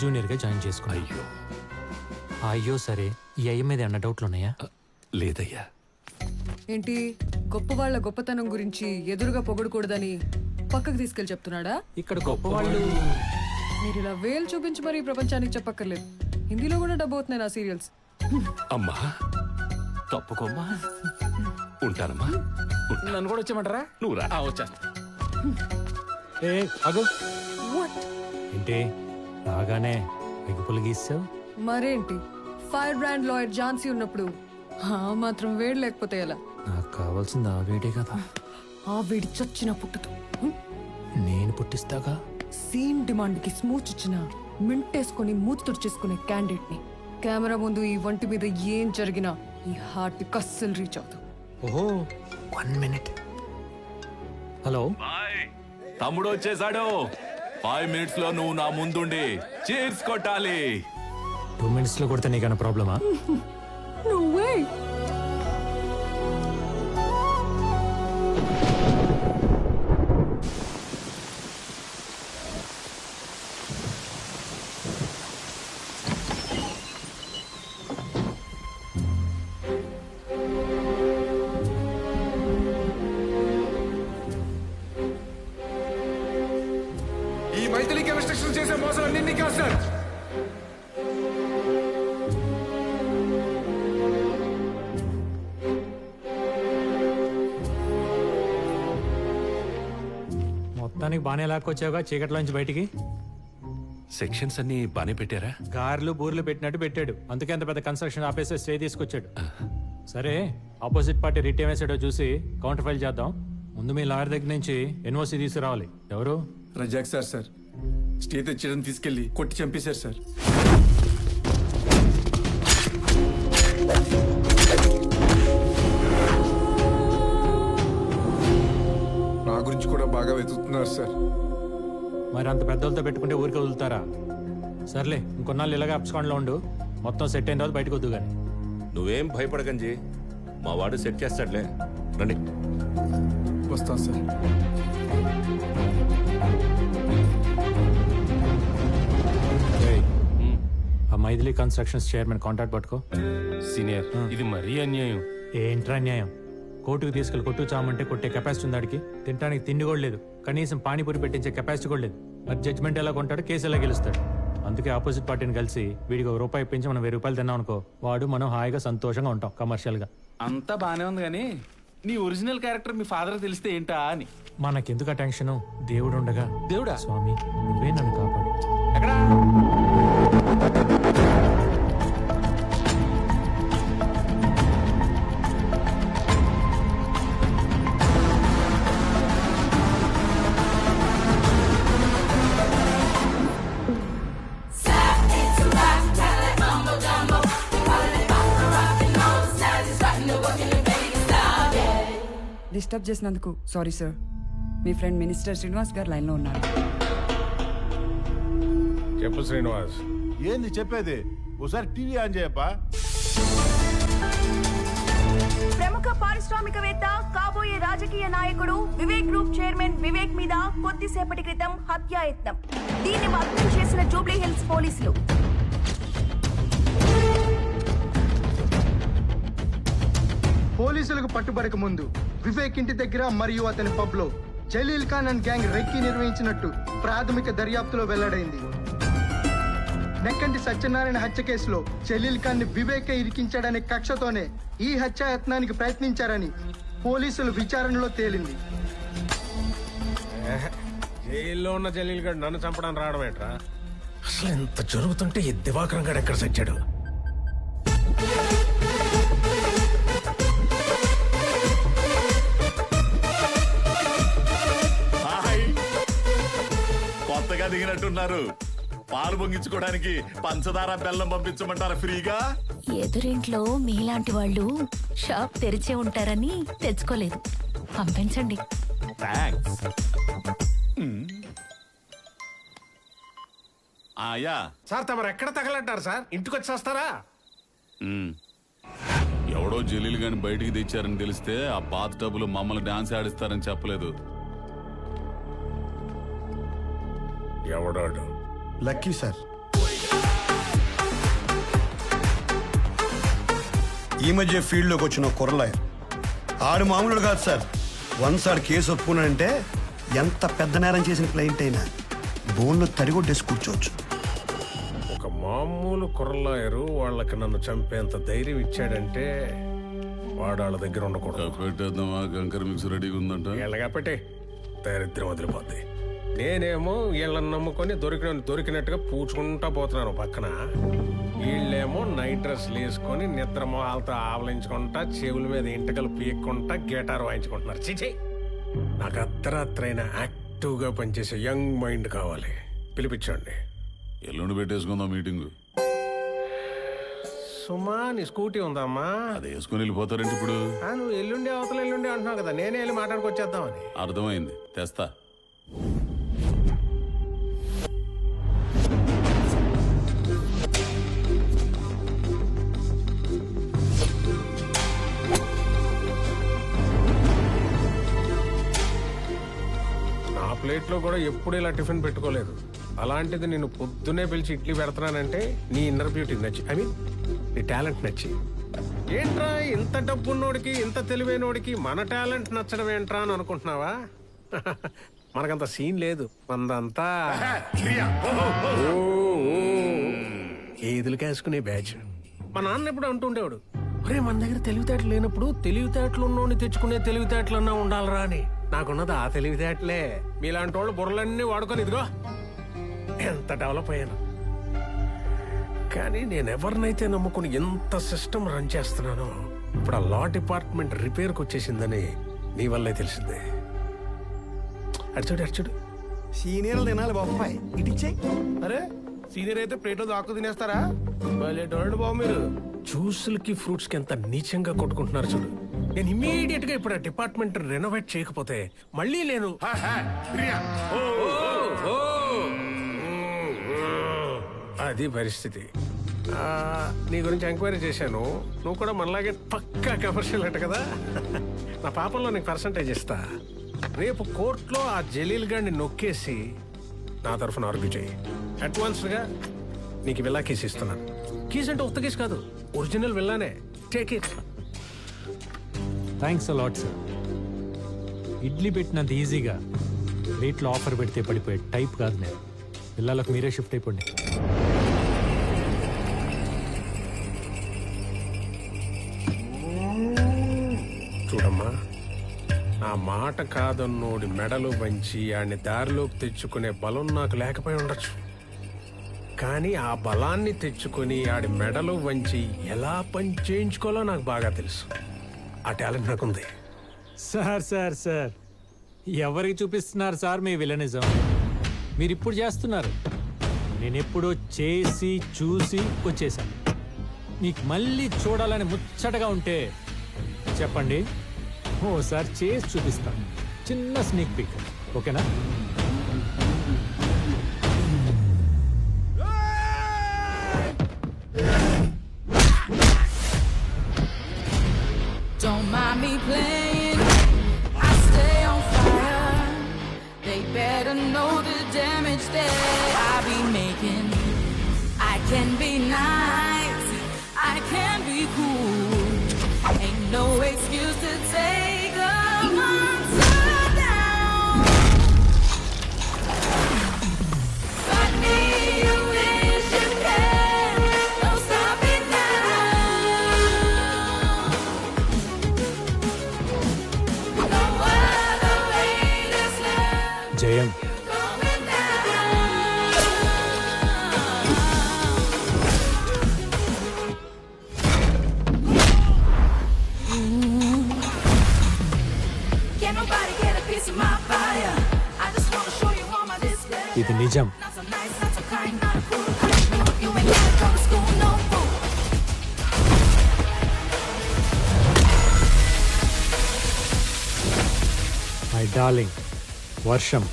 జూనియర్గా join చేసుకున్నా. అయ్యో అయ్యో సరే, ఈ అయ్య మీద ఏమన్నా డౌట్లు ఉన్నాయా? లేదయ్యా. ఏంటి గొప్ప వాళ్ళ గొప్పతనం గురించి ఎదురుగా పొగడకూడదని పక్కకు తీసుకెళ్లి చెప్తున్నాడా? ఇక్కడ గొప్ప వాళ్ళు మీరు ఇలా వేలు చూపించి మరి ప్రపంచానికి చెప్పక్కర్లేదు. హిందీలో కూడా డబ్బు అవుతున్నాయి నా సీరియల్స్. అమ్మా తప్పుకోమ్మా. ఉంటానమ్మా. నన్ను కూడా వచ్చేయమంటారా? నువ్వు రా. వచ్చేస్తా. ఏ అగు ఏంటి రాగానే ఎగ్గుపులు గీసావు? మరేంటి ఫైర్ బ్రాండ్ లాయర్ ఝాన్సీ ఉన్నప్పుడు ఆ మాత్రం వేడి లేకపోతే ఎలా? నాకు కావాల్సింది ఆ వేడే కదా. ఆ వేడి చచ్చిన పుట్టదు. నేను పుట్టిస్తాగా. సీన్ డిమాండ్ కి స్మూచ్ ఇచ్చిన మింటేసుకుని మూతి తుడిచేసుకునే క్యాండిడేట్ ని కెమెరా ముందు ఈ వంటి మీద ఏం జరిగినా ఈ హార్ట్ కస్సలు రీచ్ అవుతావు. ఓహో 1 minute. హలో తమ్ముడు వచ్చేసాడు. 5 minutes లో నువ్వు నా ముందుండి చీర్స్ కొట్టాలి. 2 minutes లో కొడితే నీకన్నా ప్రాబ్లమా? No way. ఈ మైథిలికి రెస్ట్రిక్షన్ చేసే మోసం అన్ని కాదు సార్. మొత్తానికి బాగానే లాక్కొచ్చావుగా చీకట్లోంచి బయటికి. సెక్షన్స్ అన్ని బానే పెట్టారా? కార్లు బూర్లు పెట్టినట్టు పెట్టాడు. అందుకే అంత పెద్ద కన్స్ట్రక్షన్ ఆపేసి స్టే తీసుకొచ్చాడు. సరే ఆపోజిట్ పార్టీ రిట్ ఏమేసాడో చూసి కౌంటర్ ఫైల్ చేద్దాం. ముందు మీ లాయర్ దగ్గర నుంచి ఎన్ఓసి తీసుకురావాలి. ఎవరు? రజాక్ సార్ స్టే తెచ్చడం తీసుకెళ్లి కొట్టి చంపేశారు సార్. నా గురించి కూడా బాగా వెతుకుతున్నారు సార్. మరి అంత పెద్దలతో పెట్టుకుంటే ఊరికి వదులుతారా? సర్లే ఇంకొన్నాళ్ళు ఇలాగా అప్స్కాండ్లో ఉండు. మొత్తం సెట్ అయిన తర్వాత బయటకు వద్దు కానీ. నువ్వేం భయపడకంజీ, మా వాడు సెట్ చేస్తాడులే. రండి. వస్తాను సార్. ఆ మైథిలి కన్స్ట్రక్షన్స్ చైర్మన్ కాంటాక్ట్ పట్టుకో. సీనియర్ ఇది మరీ అన్యాయం. ఏంట్రా న్యాయం? కోర్టుకు తీసుకెళ్ళి కొట్టు చామంటే కొట్టే కెపాసిటీ ఉంది ఆడికి. తినడానికి తిండి కూడా లేదు, కనీసం పానీపూరి పెట్టించే కెపాసిటీ కూడా లేదు. మరి జడ్జ్మెంట్ ఎలా కొంటాడు, కేసు ఎలా గెలుస్తాడు? అందుకే ఆపోజిట్ పార్టీని కలిసి వీడికి ₹1 ఇప్పించి మనం ₹1000 తిన్నాం అనుకో, వాడు మనం హాయిగా సంతోషంగా ఉంటాం కమర్షియల్ గా. అంతా బానే ఉంది కానీ నీ ఒరిజినల్ క్యారెక్టర్ మీ ఫాదర్ తెలిస్తే ఏంటా అని. మనకెందుకు ఆ టెన్షన్? దేవుడు ఉండగా. దేవుడా? స్వామి నువ్వే నన్ను కాపాడు. ఎక్కడా? డిస్టర్బ్ చేసినందుకు సారీ సార్. మీ ఫ్రెండ్ మినిస్టర్ శ్రీనివాస్ గారు లైన్లో ఉన్నారు. చెప్పు శ్రీనివాస్. ఏంది చెప్పేది? ఒకసారి టీవీ ఆన్ చేయప్పా. ప్రముఖ పారిశ్రామికవేత్త, కాబోయే రాజకీయ నాయకుడు వివేక్ గ్రూప్ చైర్మన్ వివేక్ మీద కొద్దిసేపటి క్రితం హత్యాయత్నం. దీన్ని భగ్నం చేసిన జూబ్లీ హిల్స్ పోలీసులు. పోలీసులకు పట్టుబడక ముందు వివేక్ ఇంటి దగ్గర మరియు అతని పబ్ లో Jaleel Khan and gang recce నిర్వహించినట్టు ప్రాథమిక దర్యాప్తులో వెల్లడైంది. నెక్కంటి సత్యనారాయణ హత్య కేసులో జలీల్ ఖాన్ ని వివేకే ఇరికించాడనే కక్షతోనే ఈ హత్యాయత్నానికి ప్రయత్నించారని పోలీసులు విచారణలో తేలింది. జైల్లో ఉన్న జలీల్ గడ్ నన్ను చంపడానికి రావడం ఏంట్రా? అసలు ఎంత జరుగుతుంటే ఈ దివాకరం గడ్ ఎక్కడ సచ్చాడు? కొత్తగా దిగినట్టున్నారు. పాలు పొంగించుకోవడానికి పంచదార బెల్లం పంపించమంటారా ఫ్రీగా? ఎదురింట్లో మీలాంటి వాళ్ళు షాప్ తెరిచే ఉంటారని తెచ్చుకోలేదు. పంపించండి. థాంక్స్. ఆయా సార్ తమరు ఎక్కడ తగలంటారు సార్? ఇంటికి వచ్చి వస్తారా? ఎవడో జలీల్ గాని బయటికి తెచ్చారని తెలిస్తే ఆ బాత్ టబులు మమ్మల్ని డాన్స్ ఆడిస్తారని చెప్పలేదు. ఎవడాడు? Lucky sir. ఈ మధ్య ఫీల్డ్లోకి వచ్చిన కుర్రలాయర్ ఆడు మామూలు కాదు సార్. వన్స్ ఆడు కేసు ఒప్పుకున్నాడంటే ఎంత పెద్ద నేరం చేసిన క్లయింట్ అయినా బోన్లో తడిగొట్టేసి కూర్చోవచ్చు. ఒక మామూలు కుర్రలాయరు వాళ్ళకి నన్ను చంపేంత ధైర్యం ఇచ్చాడంటే వాడు వాళ్ళ దగ్గర ఉండకూడదు. పెట్టేద్దామా? కంకర మిక్స్ రెడీగా ఉందంట. వీళ్ళగా పెట్టే దరిద్రం వదిలిపోద్ది. నేనేమో వీళ్ళని నమ్ముకొని దొరికినట్టుగా పూచుకుంటా పోతున్నాను పక్కన. వీళ్ళేమో నైట్ డ్రెస్లు వేసుకొని నిద్ర మొహాలతో ఆవలించుకుంటా చెవుల మీద ఇంటకలు పీక్కుంటా గిటార్ వాయించుకుంటున్నారు. చిచి, నాకు అర్ధరాత్రైన యాక్టివ్గా పనిచేసే యంగ్ మైండ్ కావాలి. పిలిపించండి. ఎల్లుండి పెట్టేసుకుందాం మీటింగ్. సుమా, నీ స్కూటీ ఉందమ్మా? అది వేసుకొని వెళ్ళిపోతారంటే ఇప్పుడు. నువ్వు ఎల్లుండి అవతల ఎల్లుండి అంటున్నావు కదా, నేనే వెళ్ళి మాట్లాడుకొచ్చేద్దామని. అర్థమైంది, తెస్తా. నా ప్లేట్లో కూడా ఎప్పుడు ఇలా టిఫిన్ పెట్టుకోలేదు. అలాంటిది నేను పొద్దునే పిలిచి ఇడ్లీ పెడతానంటే నీ ఇన్నర్ బ్యూటీ నచ్చి, ఐ మీన్ నీ టాలెంట్ నచ్చి. ఏంట్రా ఇంత డబ్బున్నోడికి ఇంత తెలివైనోడికి మన టాలెంట్ నచ్చడం ఏంట్రా అని అనుకుంటున్నావా? మనకంత సీన్ లేదు. మనదంతా ఏదులు కాసుకునే బ్యాచ్. మా నాన్న ఎప్పుడు అంటుండేవాడు, ఒరే మన దగ్గర తెలివితేటలు లేనప్పుడు తెలివితేటలు ఉన్నోడిని తెచ్చుకునే తెలివితేటలన్నా ఉండాలరా అని. నాకున్నది ఆ తెలివితేటలే. మీలాంటి వాళ్ళు బుర్రలన్నీ వాడుకొని ఇదిగో ఎంత డెవలప్ అయ్యాను. కానీ నేను ఎవరినైతే నమ్ముకుని ఎంత సిస్టమ్ రన్ చేస్తున్నానో ఇప్పుడు ఆ లా డిపార్ట్మెంట్ రిపేర్కి వచ్చేసిందని నీ వల్లే తెలిసిందే. అడిచాడు సీనియర్లు తినాలి బాబాయ్, ఇటిచ్చే. అరే సీనియర్ అయితే ప్లేట్లో దాక్కు తినేస్తారా? బాబు మీరు జ్యూసులకి ఫ్రూట్స్ కి ఎంత నీచంగా కొట్టుకుంటున్నారు చూడు. నేను ఇమ్మీడియట్ గా ఇప్పుడు ఆ డిపార్ట్మెంట్ రెనోవేట్ చేయకపోతే మళ్ళీ నేను అది పరిస్థితి. నీ గురించి ఎంక్వైరీ చేశాను. నువ్వు కూడా మనలాగే పక్కా కమర్షియల్ అంట కదా. నా పాపంలో నీకు పర్సంటేజ్ ఇస్తా. రేపు కోర్టులో ఆ జలీల్ గారిని నొక్కేసి నా తరఫున ఆర్గ్యూ చేయి. అడ్వాన్స్ గా నీకు విల్లా కేసు ఇస్తున్నాను. కేసు అంటే ఉత్త కేసు కాదు, ఒరిజినల్ విల్లానే. Take it. Thanks a lot sir. Idli పెట్టినంత ఈజీగా రేట్లో ఆఫర్ పెడితే పడిపోయే టైప్ కాదు నేను. పిల్లలకు మీరే షిఫ్ట్ అయిపోండి. చూడమ్మా, నా మాట కాదన్నోడి మెడలు వంచి ఆడిని దారిలోకి తెచ్చుకునే బలం నాకు లేకపోయి ఉండొచ్చు. కానీ ఆ బలాన్ని తెచ్చుకొని ఆడి మెడలు వంచి ఎలా పని చేయించుకోవాలో నాకు బాగా తెలుసు. ఆ టాలెంట్ నాకుంది. సార్ సార్ సార్ ఎవరికి చూపిస్తున్నారు సార్ మీ విలనిజం? మీరు ఇప్పుడు చేస్తున్నారు. నేను ఎప్పుడో చేసి చూసి వచ్చేసాను. మీకు మళ్ళీ చూడాలని ముచ్చటగా ఉంటే చెప్పండి, ఓసారి చేసి చూపిస్తాను. చిన్న స్నీక్ పిక్, ఓకేనా? Don't mind me playing, I stay on fire. They better know the damage that I be making. I can be nice, I can be cool. Ain't no excuse to take a monster down. Fight me, you wish you can. Don't stop it now. No other way is left. జయం. Going down. Can't nobody get a piece of my fire. I just wanna show you all my display. ఇది నిజం. Not so nice, not so kind, not a cool kind. You ain't gotta go to school, no fool. My darling వర్షం.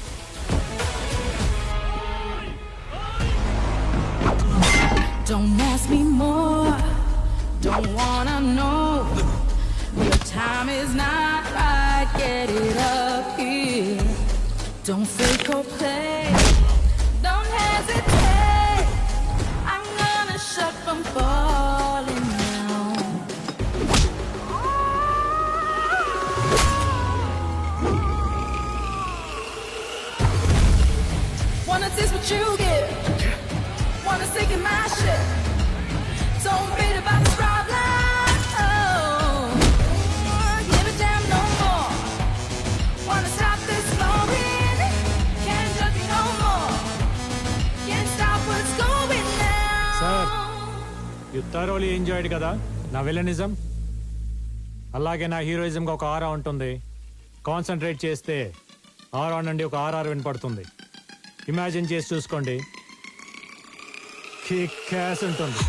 Don't ask me more, don't wanna know. Your time is not right, get it up here. Don't fake or play, don't hesitate. I'm gonna shut from falling down. You thoroughly enjoyed కదా నా villainism. అలాగే నా హీరోయిజంకి ఒక ఆరా ఉంటుంది. Concentrate చేస్తే ఆరా నుండి ఒక RR వినపడుతుంది. ఇమాజిన్ చేసి చూసుకోండి, కిక్ యాస్ ఉంటుంది.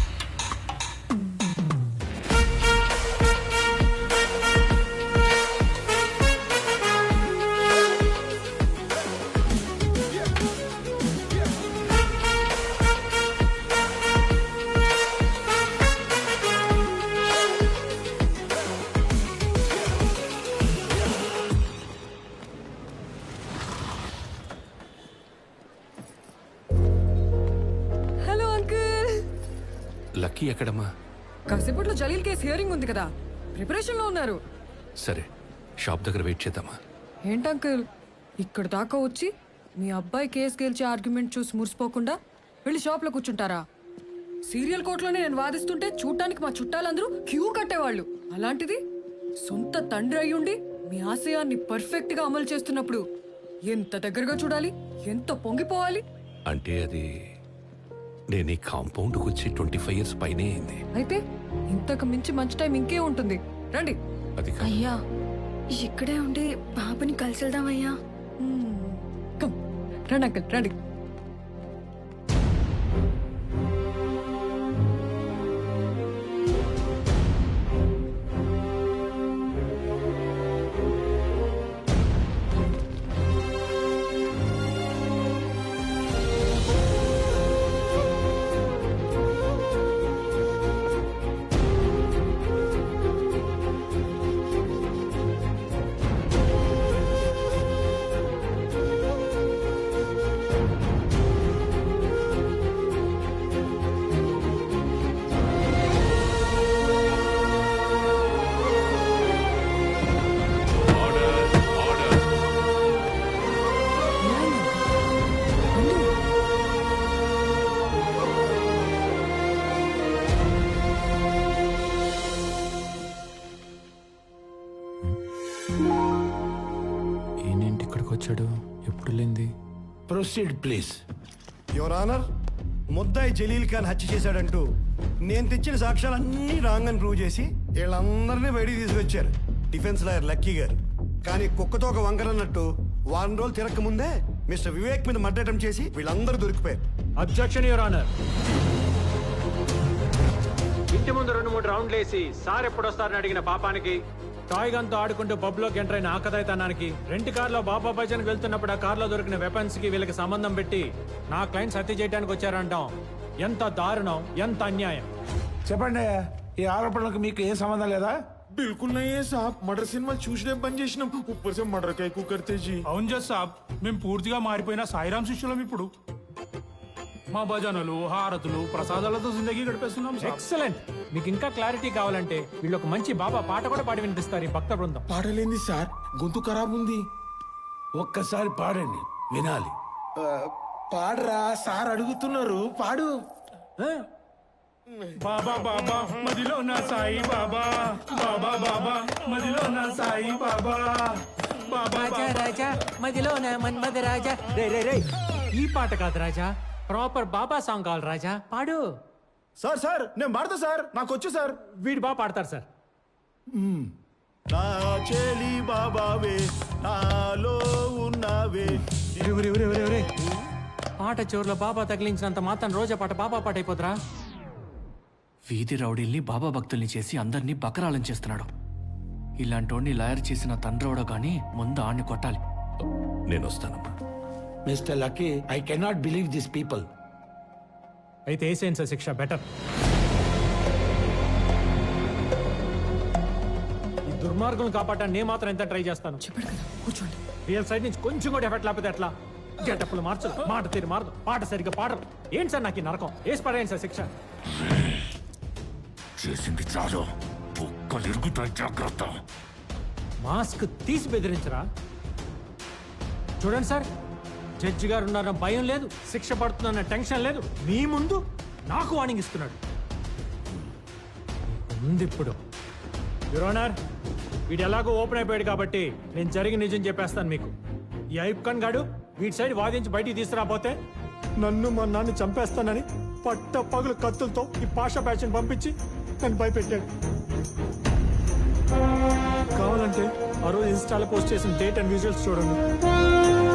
Hello uncle. లక్కీ ఎక్కడమ్మా? కాసేపట్లో జలీల్ కేసు హియరింగ్ ఉంది కదా, ప్రిపరేషన్ లో ఉన్నారు. సరే, షాప్ దగ్గర వెయిట్ చేద్దామా? ఏంటి అంకుల్ ఇక్కడ దాకా వచ్చి మీ అబ్బాయి కేసు గెలిచే ఆర్గ్యుమెంట్ చూసి మురిసిపోకుండా వెళ్ళి షాప్ లో కూర్చుంటారా? సీరియల్ కోర్టులోనే నేను వాదిస్తుంటే చూడటానికి మా చుట్టాలందరూ క్యూ కట్టేవాళ్ళు. అలాంటిది సొంత తండ్రి అయ్యుండి మీ ఆశయాన్ని పర్ఫెక్ట్ గా అమలు చేస్తున్నప్పుడు ఎంత దగ్గరగా చూడాలి, ఎంత పొంగిపోవాలి. అంటే అది నేను ఈ కాంపౌండ్కి వచ్చి 25 years పైనే అయింది. అయితే ఇంతకు మించి మంచి టైం ఇంకే ఉంటుంది. రండి. అది అయ్యా ఇక్కడే ఉండి బాబుని కలిసి వెళ్దామయ్యా. రండి అంకుల్ రండి. ఈయనేంటి ఇక్కడికి వచ్చాడు? ఎప్పుడు లేంది. Proceed please. యువర్ ఆనర్, ముద్దాయి జలీల్ ఖాన్ హత్య చేశాడంటూ నేను తెచ్చిన సాక్ష్యాలన్నీ రాంగ్ అని ప్రూవ్ చేసి వీళ్ళందరినీ బయటికి తీసుకొచ్చారు డిఫెన్స్ లాయర్ లక్కీ గారు. కానీ కుక్కతో ఒక వంకరన్నట్టు వారం రోజులు తిరక్క ముందే మిస్టర్ వివేక్ మీద మర్డర్ అటెంప్ట్ చేసి వీళ్ళందరూ దొరికిపోయారు. Objection your honour. ఇంటి ముందు 2-3 రౌండ్లు వేసి సార్ ఎప్పుడు వస్తారని అడిగిన పాపానికి, టాయ్ గన్ తో ఆడుకుంటూ పబ్ లోకి ఎంటర్ అయిన ఆకతాయితనానికి, రెంట్ కార్ లో బాబా భజన్ వెళ్తున్నప్పుడు ఆ కార్ లో దొరికిన వెపన్స్ కి వీళ్ళకి సంబంధం పెట్టి నా క్లయింట్స్ హత్య చేయడానికి వచ్చారంటాం. ఎంత దారుణం, ఎంత అన్యాయం. చెప్పండి, ఈ ఆరోపణలకు మీకు ఏ సంబంధం లేదా? बिल्कुल नहीं है साहब. మర్డర్ సినిమా చూసినే బంద్ చేసినాం. ऊपर से मर्डर का ఎక్కువ करते जी. అవును జస్ సాబ్, మేము పూర్తిగా మారిపోయిన సాయిరామ్ శిష్యులం. ఇప్పుడు మా భజనలు, హారతులు, ప్రసాదాలతో జిందగీ గడిపేస్తున్నాం. ఎక్సలెంట్. మీకు ఇంకా క్లారిటీ కావాలంటే వీళ్ళు ఒక మంచి బాబా పాట కూడా పాడి వినిపిస్తారు ఈ భక్త బృందం. పాడలేంది సార్, గొంతు ఖరాబ్ ఉంది. ఒక్కసారి పాడండి, వినాలి. పాడరా సార్ అడుగుతున్నారు, పాడు. బాబా బాబా మదిలో నా సాయి బాబా, బాబా బాబా మదిలో నా సాయి బాబా, బాబా రాజా మదిలో నా మన్మథ రాజా. రే రే రే, ఈ పాట కాదు రాజా, ప్రాపర్ బాబా సాంగ్ కావాలి రాజా, పాడు. సార్ సార్ నేను పాడతా సార్, నాకు వచ్చు సార్. వీడు బాగా పాడతారు సార్. నా చెలి బాబావే నాలో ఉన్నావే. పాట చివరిలో బాబా తగిలించినంత మాత్రం రోజా పాట బాబా పాట అయిపోతురా? వీధి రౌడీల్ని బాబా భక్తుల్ని చేసి అందరినీ బకరాలం చేస్తున్నాడు. ఇలాంటోడిని లాయర్ చేసిన తండ్రోడో గాని ముందు ఆడిని కొట్టాలి. నేను వస్తానమ్మా. Mister lucky, I cannot believe this people. అయితే వేసేయండి సార్ శిక్ష, బెటర్. ఈ దుర్మార్గులను కాపాడటానికి నేను మాత్రం ఎంత ట్రై చేస్తాను. చెప్పాడు కదా, కూర్చోండి. రియల్ సైడ్ నుంచి కొంచెం కూడా ఎఫెక్ట్ లేకపోతే ఎట్లా? గెటప్పులు మార్చదు, మాట తీరు మారదు, పాట సరిగ్గా పాడరు. ఏంటి సార్ నాకు ఈ నరకం? వేసి పడేయండి సార్ శిక్ష. చేసింది చాలు, కుక్కలు ఇరుగుతాయి, జాగ్రత్త. మాస్క్ తీసి బెదిరించరా? చూడండి సార్, జడ్జి గారు ఉన్నారన్న భయం లేదు, శిక్ష పడుతుందన్న టెన్షన్ లేదు. మీ ముందు నాకు వార్నింగ్ ఇస్తున్నాడు. ఉంది ఇప్పుడు. యువర్ ఆనర్, వీడు ఎలాగో ఓపెన్ అయిపోయాడు కాబట్టి నేను జరిగి నిజం చెప్పేస్తాను మీకు. ఈ ఐబ్ ఖాన్ గాడు వీటి సైడ్ వాదించి బయటికి తీసుకురాపోతే నన్ను మా నాన్న చంపేస్తానని పట్ట పగులు కత్తులతో ఈ పాషా బ్యాచ్ని పంపించి నన్ను భయపెట్టాడు. కావాలంటే ఆ రోజు ఇన్స్టాలో పోస్ట్ చేసిన డేట్ అండ్ విజువల్స్ చూడండి.